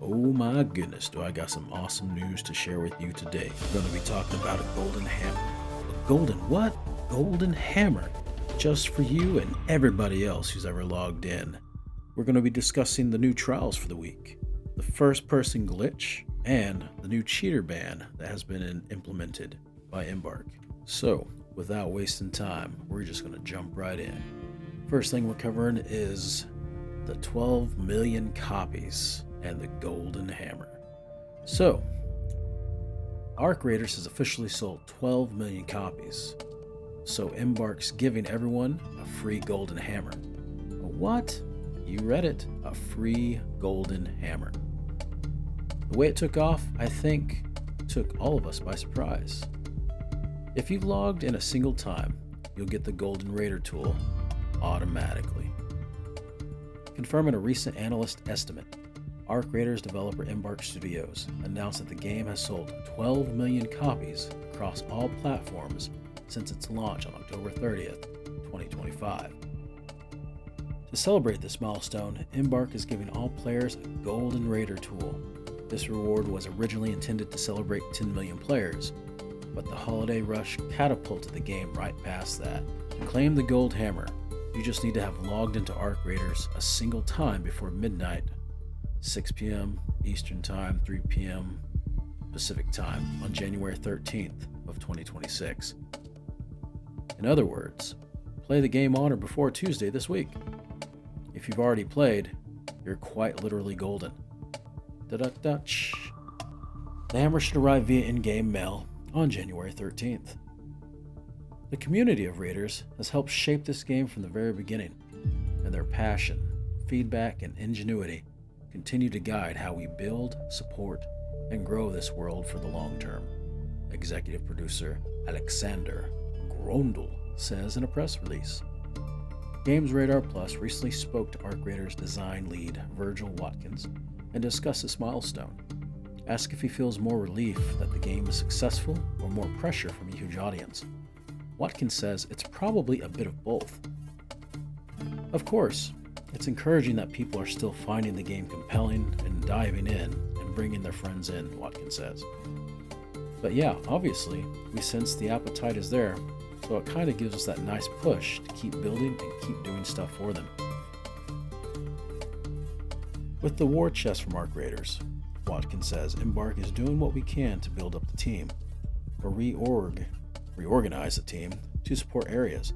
Oh my goodness, do I got some awesome news to share with you today. We're going to be talking about a golden hammer. A golden what? Golden hammer. Just for you and everybody else who's ever logged in. We're going to be discussing the new trials for the week, the first person glitch, and the new cheater ban that has been implemented by Embark. So, without wasting time, we're just going to jump right in. First thing we're covering is the 12 million copies and the golden hammer. So, Arcraiders has officially sold 12 million copies. So Embark's giving everyone a free golden hammer. What? You read it, a free golden hammer. The way it took off, I think, took all of us by surprise. If you've logged in a single time, you'll get the Golden Raider tool automatically. Confirming a recent analyst estimate, Arcraiders developer Embark Studios announced that the game has sold 12 million copies across all platforms since its launch on October 30th, 2025. To celebrate this milestone, Embark is giving all players a Golden Raider tool. This reward was originally intended to celebrate 10 million players, but the holiday rush catapulted the game right past that. To claim the Gold Hammer, you just need to have logged into Arcraiders a single time before midnight, 6 p.m. Eastern Time, 3 p.m. Pacific Time on January 13th of 2026. In other words, play the game on or before Tuesday this week. If you've already played, you're quite literally golden. Da-da-da-ch. The hammer should arrive via in-game mail on January 13th. The community of Raiders has helped shape this game from the very beginning, and their passion, feedback, and ingenuity continue to guide how we build, support, and grow this world for the long term. Executive producer Alexander Grondel says in a press release. Games Radar Plus recently spoke to Arcraiders design lead Virgil Watkins and discussed this milestone. Asked if he feels more relief that the game is successful or more pressure from a huge audience. Watkins says it's probably a bit of both. Of course, it's encouraging that people are still finding the game compelling and diving in and bringing their friends in, Watkins says. But yeah, obviously, we sense the appetite is there, so it kind of gives us that nice push to keep building and keep doing stuff for them. With the war chest from Arcraiders, Watkins says Embark is doing what we can to build up the team, or reorganize the team to support areas.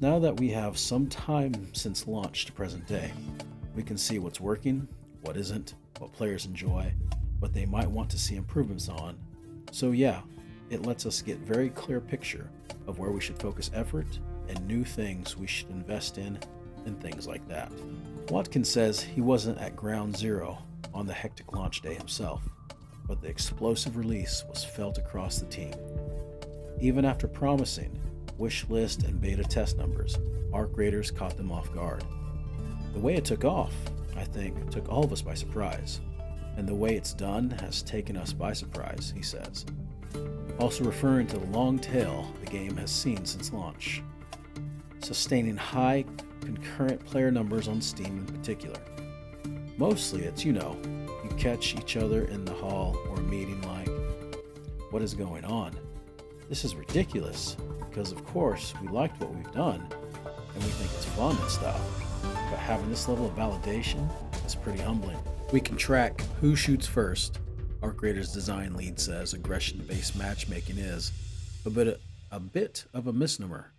Now that we have some time since launch to present day, we can see what's working, what isn't, what players enjoy, what they might want to see improvements on. So yeah, it lets us get very clear picture of where we should focus effort and new things we should invest in and things like that. Watkins says he wasn't at ground zero on the hectic launch day himself, but the explosive release was felt across the team. Even after promising wish list and beta test numbers, Arcraiders caught them off guard. The way it took off, I think, took all of us by surprise, and the way it's done has taken us by surprise, he says. Also referring to the long tail the game has seen since launch, sustaining high concurrent player numbers on Steam in particular. Mostly it's, you catch each other in the hall or meeting like, what is going on? This is ridiculous, because of course we liked what we've done, and we think it's fun and stuff, but having this level of validation is pretty humbling. We can track who shoots first. Arcraiders design lead says aggression-based matchmaking is a bit of a misnomer,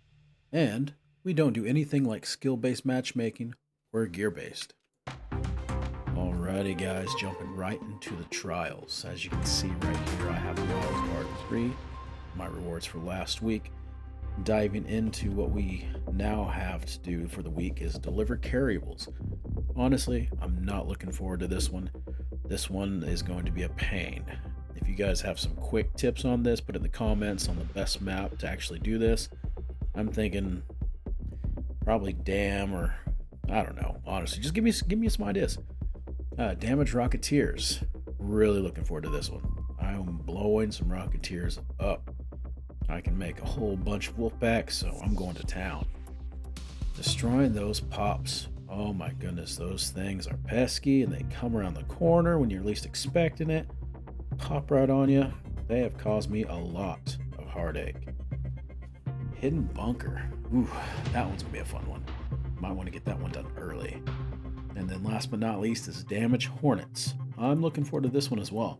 and we don't do anything like skill-based matchmaking or gear-based. Alrighty guys, jumping right into the trials. As you can see right here, I have Wild Card 3, my rewards for last week. Diving into what we now have to do for the week is deliver carryables. Honestly, I'm not looking forward to this one. This one is going to be a pain. If you guys have some quick tips on this, put it in the comments on the best map to actually do this. I'm thinking probably Dam, or I don't know. Honestly, just give me some ideas. Damage Rocketeers. Really looking forward to this one. I'm blowing some Rocketeers up. I can make a whole bunch of Wolfpacks, so I'm going to town. Destroying those pops Oh my goodness, those things are pesky and they come around the corner when you're least expecting it, pop right on you. They have caused me a lot of heartache. Hidden bunker. Ooh, that one's gonna be a fun one. Might want to get that one done early. And then last but not least is damage hornets. I'm looking forward to this one as well.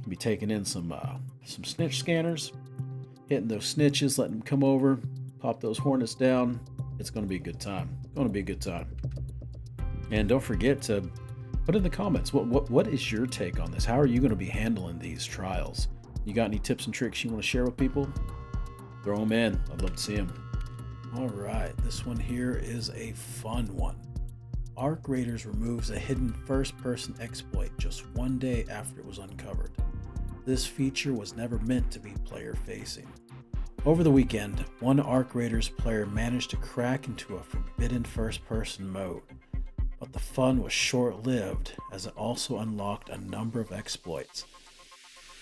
Be taking in some snitch scanners, hitting those snitches, letting them come over, pop those hornets down. It's gonna be a good time. Gonna be a good time. And don't forget to put in the comments what is your take on this? How are you going to be handling these trials? You got any tips and tricks you want to share with people? Throw them in. I'd love to see them. All right, this one here is a fun one. Arcraiders removes a hidden first-person exploit just one day after it was uncovered. This feature was never meant to be player-facing. Over the weekend, one Arcraiders player managed to crack into a forbidden first-person mode. But the fun was short-lived as it also unlocked a number of exploits.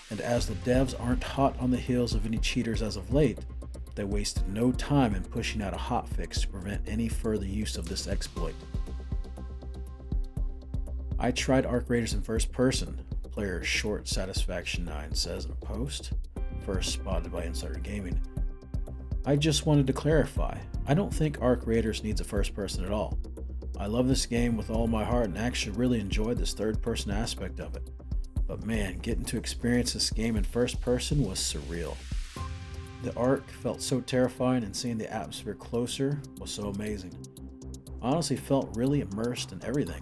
And as the devs aren't hot on the heels of any cheaters as of late, they wasted no time in pushing out a hotfix to prevent any further use of this exploit. I tried Arcraiders in first person, player Short Satisfaction 9 says in a post, first spotted by Insider Gaming. I just wanted to clarify, I don't think Arcraiders needs a first person at all. I love this game with all my heart and actually really enjoyed this third-person aspect of it. But man, getting to experience this game in first person was surreal. The Arc felt so terrifying and seeing the atmosphere closer was so amazing. I honestly felt really immersed in everything.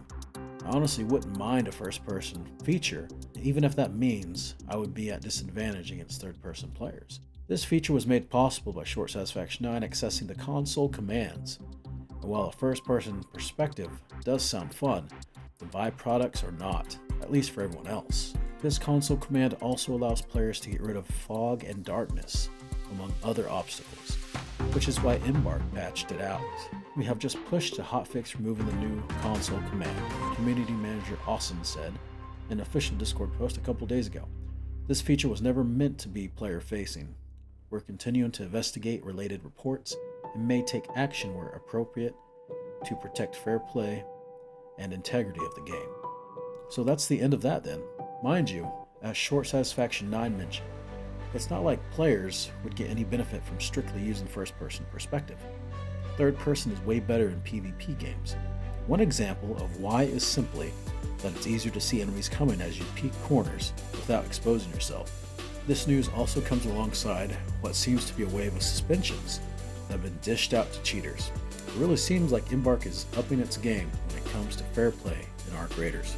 I honestly wouldn't mind a first-person feature, even if that means I would be at disadvantage against third-person players. This feature was made possible by Short Satisfaction 9 accessing the console commands. And while a first-person perspective does sound fun, the byproducts are not, at least for everyone else. This console command also allows players to get rid of fog and darkness, among other obstacles, which is why Embark patched it out. We have just pushed to hotfix removing the new console command, Community Manager Austin said in an official Discord post a couple days ago. This feature was never meant to be player-facing. We're continuing to investigate related reports and may take action where appropriate to protect fair play and integrity of the game. So that's the end of that then. Mind you, as Short Satisfaction 9 mentioned, it's not like players would get any benefit from strictly using first-person perspective. Third person is way better in PvP games. One example of why is simply that it's easier to see enemies coming as you peek corners without exposing yourself. This news also comes alongside what seems to be a wave of suspensions that have been dished out to cheaters. It really seems like Embark is upping its game when it comes to fair play in Arcraiders.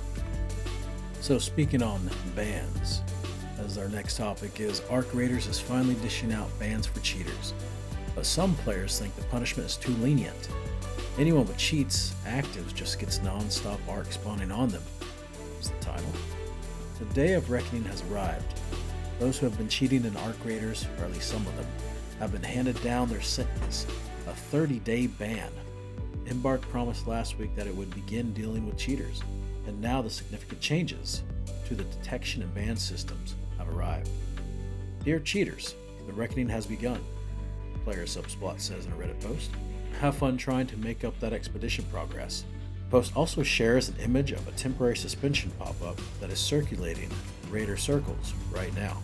So speaking on bans, as our next topic is Arcraiders is finally dishing out bans for cheaters. But some players think the punishment is too lenient. Anyone with cheats actives just gets non-stop arc spawning on them, is the title. The day of reckoning has arrived. Those who have been cheating in Arcraiders, or at least some of them, have been handed down their sentence, a 30-day ban. Embark promised last week that it would begin dealing with cheaters, and now the significant changes to the detection and ban systems have arrived. Dear cheaters, the reckoning has begun, player Subsplot says in a Reddit post. Have fun trying to make up that expedition progress. The post also shares an image of a temporary suspension pop-up that is circulating Raider circles right now.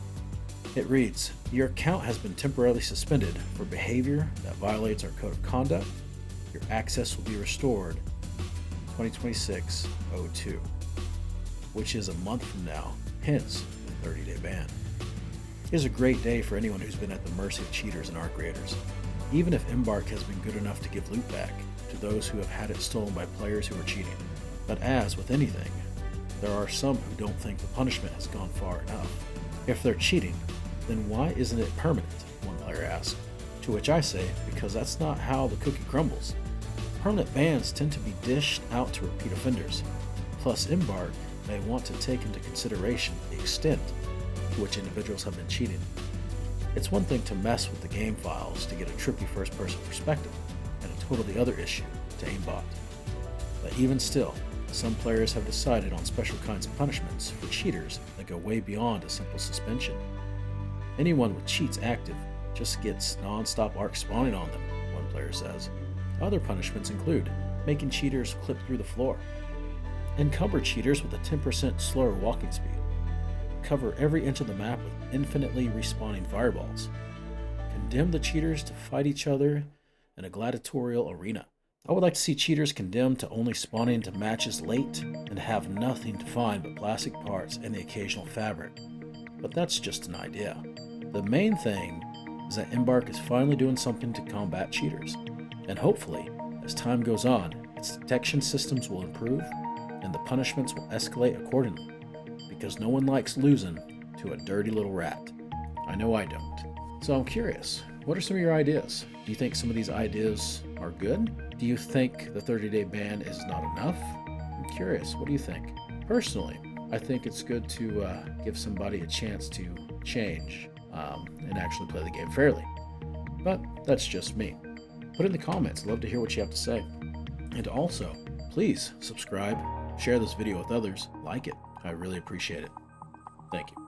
It reads, your account has been temporarily suspended for behavior that violates our code of conduct. Your access will be restored 2026-02, which is a month from now, hence the 30-day ban. It is a great day for anyone who's been at the mercy of cheaters and Arcraiders, even if Embark has been good enough to give loot back to those who have had it stolen by players who are cheating. But as with anything, there are some who don't think the punishment has gone far enough. If they're cheating, then why isn't it permanent? One player asked. To which I say, because that's not how the cookie crumbles. Permanent bans tend to be dished out to repeat offenders. Plus, Embark may want to take into consideration the extent to which individuals have been cheating. It's one thing to mess with the game files to get a trippy first-person perspective, and a totally other issue to aimbot. But even still, some players have decided on special kinds of punishments for cheaters that go way beyond a simple suspension. Anyone with cheats active just gets non-stop arc spawning on them, one player says. Other punishments include making cheaters clip through the floor. Encumber cheaters with a 10% slower walking speed. Cover every inch of the map with infinitely respawning fireballs. Condemn the cheaters to fight each other in a gladiatorial arena. I would like to see cheaters condemned to only spawning into matches late and have nothing to find but plastic parts and the occasional fabric. But that's just an idea. The main thing is that Embark is finally doing something to combat cheaters, and hopefully, as time goes on, its detection systems will improve and the punishments will escalate accordingly, because no one likes losing to a dirty little rat. I know I don't. So I'm curious, what are some of your ideas? Do you think some of these ideas are good? Do you think the 30-day ban is not enough? I'm curious, what do you think? Personally, I think it's good to give somebody a chance to change and actually play the game fairly. But that's just me. Put in the comments, I'd love to hear what you have to say. And also, please subscribe, share this video with others, like it. I really appreciate it. Thank you.